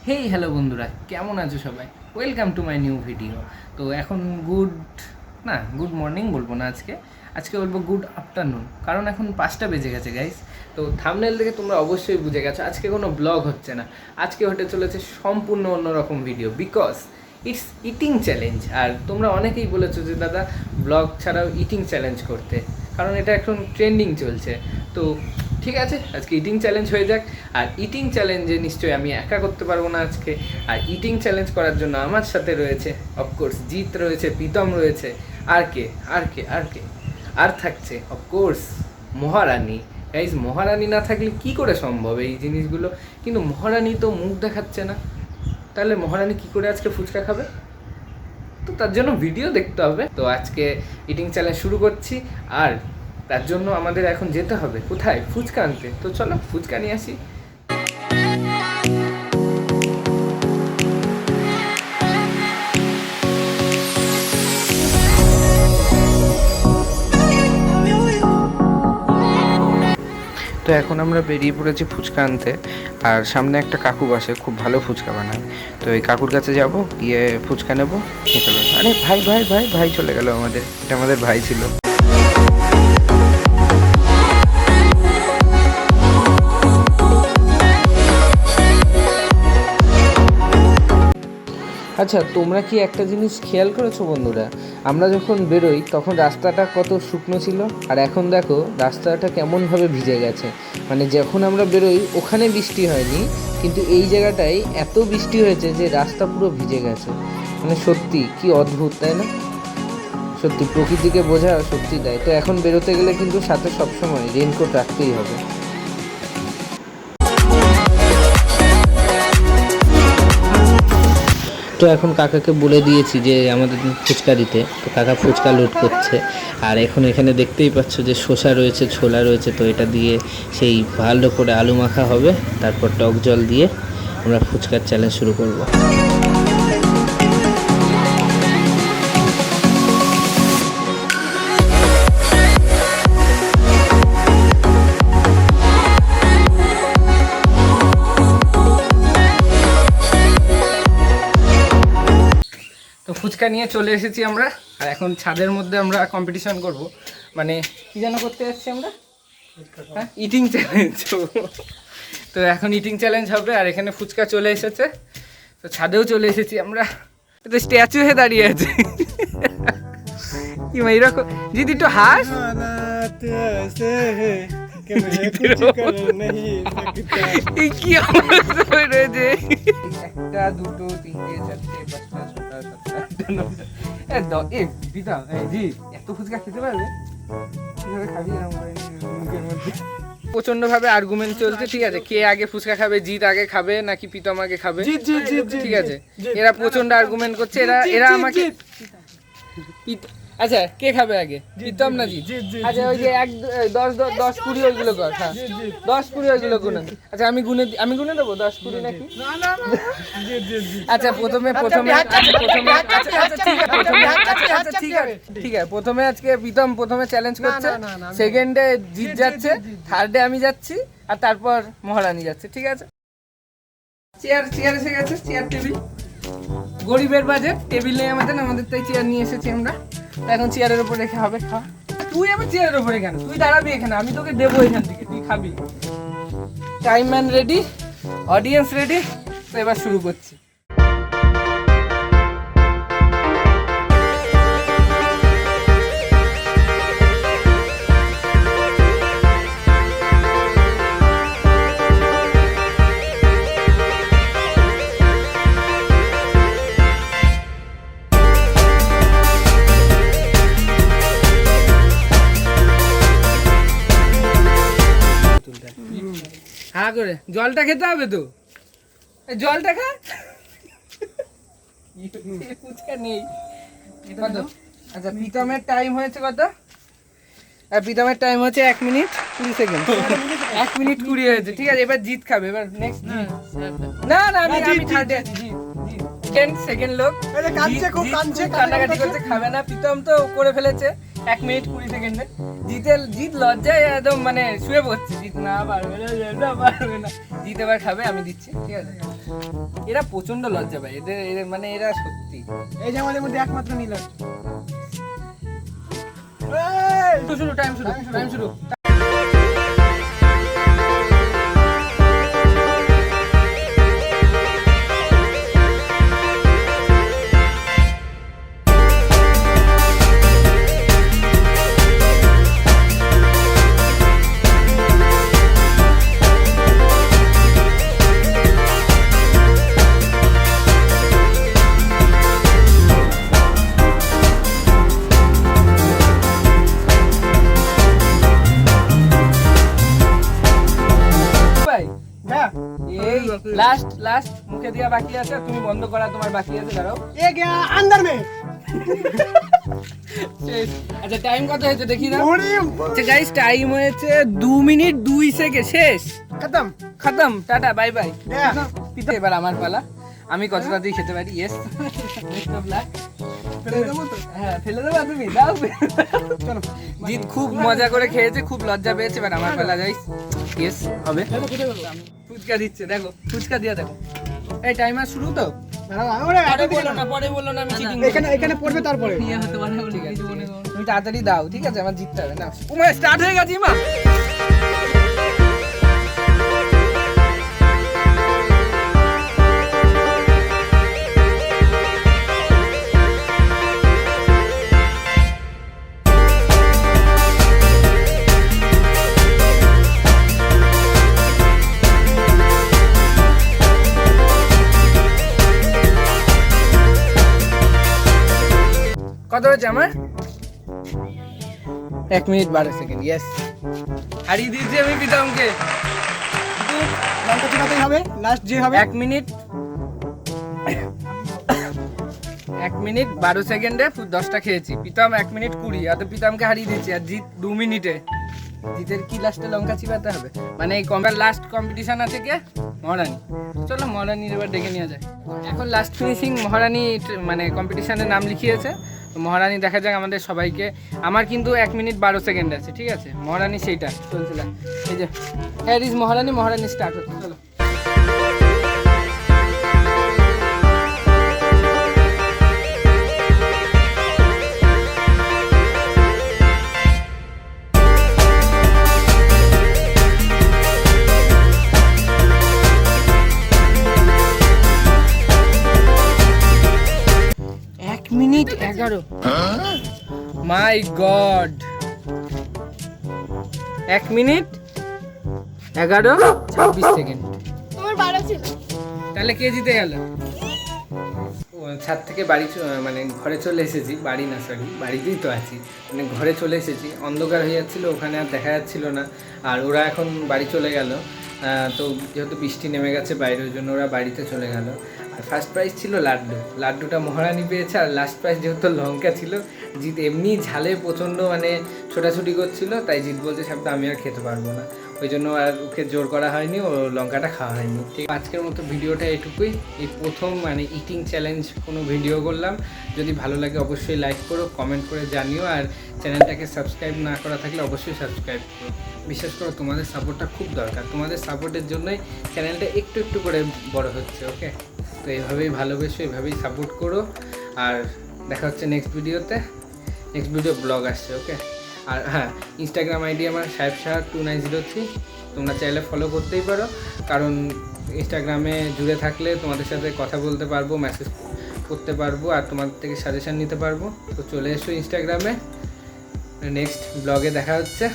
Hey hello বন্ধুরা, কেমন আছো সবাই? Welcome to my new video. তো এখন গুড মর্নিং বলবো না, আজকে বলবো গুড আফটারনুন, কারণ এখন 5টা বেজে গেছে গাইস। তো থাম্বনেল থেকে তোমরা অবশ্যই বুঝে গেছো আজকে কোনো ব্লগ হচ্ছে না, আজকে হতে চলেছে সম্পূর্ণ অন্যরকম video, because it's eating challenge. আর তোমরা অনেকেই বলেছো যে দাদা ব্লগ ছাড়াও ইটিং চ্যালেঞ্জ করতে, কারণ এটা এখন ট্রেন্ডিং চলছে। তো ঠিক আছে, আজকে ইটিং চ্যালেঞ্জ হয়ে যাক। আর ইটিং চ্যালেঞ্জে নিশ্চয়ই আমি একা করতে পারবো না আজকে। আর ইটিং চ্যালেঞ্জ করার জন্য আমার সাথে রয়েছে অফকোর্স জিৎ রয়েছে, প্রীতম রয়েছে, আর থাকছে অফকোর্স মহারানী। গাইজ, মহারানী না থাকলে কি করে সম্ভব এই জিনিসগুলো? কিন্তু মহারানী তো মুখ দেখাচ্ছে না, তাহলে মহারানী কি করে আজকে ফুচকা খাবে? তো তার জন্য ভিডিও দেখতে হবে। তো আজকে ইটিং চ্যালেঞ্জ শুরু করছি, আর তার জন্য আমাদের এখন যেতে হবে কোথায়? ফুচকা আনতে। তো চলো ফুচকা নিয়ে আসি। তো এখন আমরা বেরিয়ে পড়েছি ফুচকা আনতে, আর সামনে একটা কাকু বসে, খুব ভালো ফুচকা বানায়। তো এই কাকুর কাছে যাব, গিয়ে ফুচকা নেবো, খেতে পারবো। আরে ভাই ভাই ভাই ভাই চলে গেল আমাদের, এটা আমাদের ভাই ছিল। আচ্ছা, তোমরা কি একটা জিনিস খেয়াল করেছো বন্ধুরা? আমরা যখন বেরোই তখন রাস্তাটা কত শুকনো ছিল, আর এখন দেখো রাস্তাটা কেমনভাবে ভিজে গেছে। মানে যখন আমরা বেরোই ওখানে বৃষ্টি হয়নি, কিন্তু এই জায়গাটায় এত বৃষ্টি হয়েছে যে রাস্তা পুরো ভিজে গেছে। মানে সত্যি কি অদ্ভুত, তাই না? সত্যি প্রকৃতিকে বোঝা সত্যি দেয়। তো এখন বেরোতে গেলে কিন্তু সাথে সবসময় রেইনকোট রাখতেই হবে। তো এখন কাকাকে বলে দিয়েছি যে আমাদের ফুচকা দিতে, তো কাকা ফুচকা লোড করছে। আর এখন এখানে দেখতেই পাচ্ছ যে শসা রয়েছে, ছোলা রয়েছে। তো এটা দিয়ে সেই ভালো করে আলু মাখা হবে, তারপর টক জল দিয়ে আমরা ফুচকার চ্যালেঞ্জ শুরু করব। তো ফুচকা নিয়ে চলে এসেছি আমরা, আর এখন ছাদের মধ্যে আমরা কম্পিটিশন করব। মানে কি যেন করতে যাচ্ছি আমরা? হ্যাঁ, ইটিং চ্যালেঞ্জ। তো এখন ইটিং চ্যালেঞ্জ হবে, আর এখানে ফুচকা চলে এসেছে। তো ছাদেও চলে এসেছি আমরা, তো স্ট্যাচু হয়ে দাঁড়িয়ে আছে। কি এরকম জিদি একটু হাস। কি অবস্থা রয়েছে? 1 2 3 4 5 6 7 8 এত ফুচকা খেতে পারবে? প্রচন্ড ভাবে আর্গুমেন্ট চলছে, ঠিক আছে? কে আগে ফুচকা খাবে, জিৎ আগে খাবে নাকি প্রীতম আগে খাবে? ঠিক আছে, এরা প্রচন্ড আর্গুমেন্ট করছে। এরা আমাকে, আচ্ছা কে খাবে আগে, প্রীতম না জিৎ? আচ্ছা ওই যে 1 10 10 20 ওইগুলো কর। হ্যাঁ 10 20 ওইগুলো গুনে। আচ্ছা আমি গুনে দেবো 10 20 নাকি? আচ্ছা প্রথমে ঠিক আছে, প্রথমে আজকে প্রীতম প্রথমে চ্যালেঞ্জ করছে, সেকেন্ডে জিৎ যাচ্ছে, থার্ডে আমি যাচ্ছি, আর তারপর মহারানী যাচ্ছে। ঠিক আছে, চেয়ার এসে গেছে, চেয়ার টেবিল। গরিবের বাজেট, টেবিল নেই আমাদের তাই চেয়ার নিয়ে এসেছি আমরা। এখন চেয়ারের উপর রেখে হবে খাওয়া। তুই আমার চেয়ারের উপরে কেন? তুই দাঁড়াবি এখানে, আমি তোকে দেবো এখান থেকে, তুই খাবি। Time man ready, audience ready. তো এবার শুরু করছি। হ্যাঁ করে জলটা খেতে হবে, তো জলটা খা। ফুচকা নেই। আচ্ছা প্রীতমের টাইম হয়েছে কত? প্রীতমের টাইম হচ্ছে 1 মিনিট 20 সেকেন্ড। 1 মিনিট 20 হয়েছে। ঠিক আছে, এবার জিৎ খাবে। এবার নেক্সট না আমি থার্ডে আছি। সেকেন্ড লোক কান্নাকাটি করছে, খাবে না। প্রীতম তো করে ফেলেছে, 1 মিনিট 20 সেকেন্ডে। জিত লজ্জায় একদম মানে শুয়ে পড়ছে, জিত না পারবে না। জিত এবার খাবে, আমি দিচ্ছি, ঠিক আছে? এরা প্রচন্ড লজ্জা পায়, এদের মানে এরা সত্যি। এই যে আমাদের মধ্যে একমাত্র নীল টাইম শুরু। লাস্ট মুখে দিয়া বাকি আছে, তুমি বন্ধ করা তোমার বাকি আছে, দাঁড়াও। এ গয়া अंदर में। আচ্ছা টাইম কত হয়েছে দেখি না। আচ্ছা গাইস টাইম হয়েছে 2 মিনিট 2 সেকেন্ড। শেষ, খতম, টাটা, বাই বাই। এবার আমার পালা, আমি কতটা দিয়ে খেতে পারি। ইয়েস, হ্যাঁ ফেলে দেবো, তুমি দাও। জিৎ খুব মজা করে খেয়েছে, খুব লজ্জা পেয়েছে, এবার আমার পালা। গাইস ইয়েস হবে। ফুচকা দিচ্ছে, দেখো ফুচকা দিয়া দেখো। এই টাইমার শুরু তো, পরে বললো না আমি চিটিং। এখানে পড়বে তারপরে। ঠিক আছে তুমি তাড়াতাড়ি দাও, ঠিক আছে? আমার জিততে হবে না। ও মা স্টার্ট হয়ে গেছে মা। কত হয়েছে আমার? 1 মিনিট 12 সেকেন্ড। ইয়েস, হারিয়ে দিয়েছি আমি প্রীতমকে। লঙ্কা চিবাতেই হবে, লাস্ট যে হবে। 1 মিনিট 12 সেকেন্ডে 10টা খেয়েছি। প্রীতম 1 মিনিট 20, আর তো প্রীতমকে হারিয়ে দিয়েছি। আর জিত 2 মিনিটে। জিতের কি লাস্টে লঙ্কা চিবাতে হবে? মানে এই লাস্ট কম্পিটিশন আছে কে? মহারানী। চলো মহারানীর এবার ডেকে নিয়ে যায়। এখন লাস্ট ফিনিশিং মহারানী মানে কম্পিটিশনের নাম লিখিয়েছে। মহারানী দেখা যাক আমাদের সবাইকে। আমার কিন্তু 1 মিনিট 12 সেকেন্ড আছে, ঠিক আছে? মহারানী সেইটা চলছিল। এই যে হ্যাঁ ইজ মহারানী স্টার্ট হচ্ছে। চলো মিনিট 11। মাই গড, 1 মিনিট 11:26 সেকেন্ড। তোমার 12 ছিল। তাহলে কে জিতে গেল? ছাদ থেকে বাড়ি মানে ঘরে চলে এসেছি। বাড়ি না, সরি বাড়িতেই তো আছি, মানে ঘরে চলে এসেছি। অন্ধকার হয়ে যাচ্ছিলো, ওখানে আর দেখা যাচ্ছিল না। আর ওরা এখন বাড়ি চলে গেল। তো যেহেতু বৃষ্টি নেমে গেছে বাইরের জন্য ওরা বাড়িতে চলে গেল। আর ফার্স্ট প্রাইজ ছিল লাড্ডুটা মহারানী পেয়েছে। আর লাস্ট প্রাইজ যেহেতু লঙ্কা ছিল, জিৎ এমনি ঝালে প্রচণ্ড মানে ছোটাছুটি করছিল, তাই জিৎ বলছে সামনে আমি আর খেতে পারবো না। ওই জন্য আর ওকে জোর করা হয়নি, ও লঙ্কাটা খাওয়া হয়নি। ঠিক আজকের মতো ভিডিওটা এটুকুই। এই প্রথম মানে ইটিং চ্যালেঞ্জ কোনো ভিডিও করলাম। যদি ভালো লাগে অবশ্যই লাইক করো, কমেন্ট করে জানিও। আর চ্যানেলটাকে সাবস্ক্রাইব না করা থাকলে অবশ্যই সাবস্ক্রাইব করো। বিশেষ করে তোমাদের সাপোর্টটা খুব দরকার। তোমাদের সাপোর্টের জন্যই চ্যানেলটা একটু একটু করে বড় হচ্ছে। ওকে, তো এইভাবেই ভালোবেসো, এইভাবেই সাপোর্ট করো। আর দেখা হচ্ছে নেক্সট ভিডিওতে। নেক্সট ভিডিও ব্লগ আসছে। ওকে, আর হ্যাঁ ইনস্টাগ্রাম আইডি আমার saibshah2903, তোমরা চাইলে ফলো করতেই পারো। কারণ ইনস্টাগ্রামে জুড়ে থাকলে তোমাদের সাথে কথা বলতে পারবো, মেসেজ করতে পারবো, আর তোমাদের থেকে সাজেশান নিতে পারবো। তো চলে এসো ইনস্টাগ্রামে। নেক্সট ব্লগে দেখা হচ্ছে।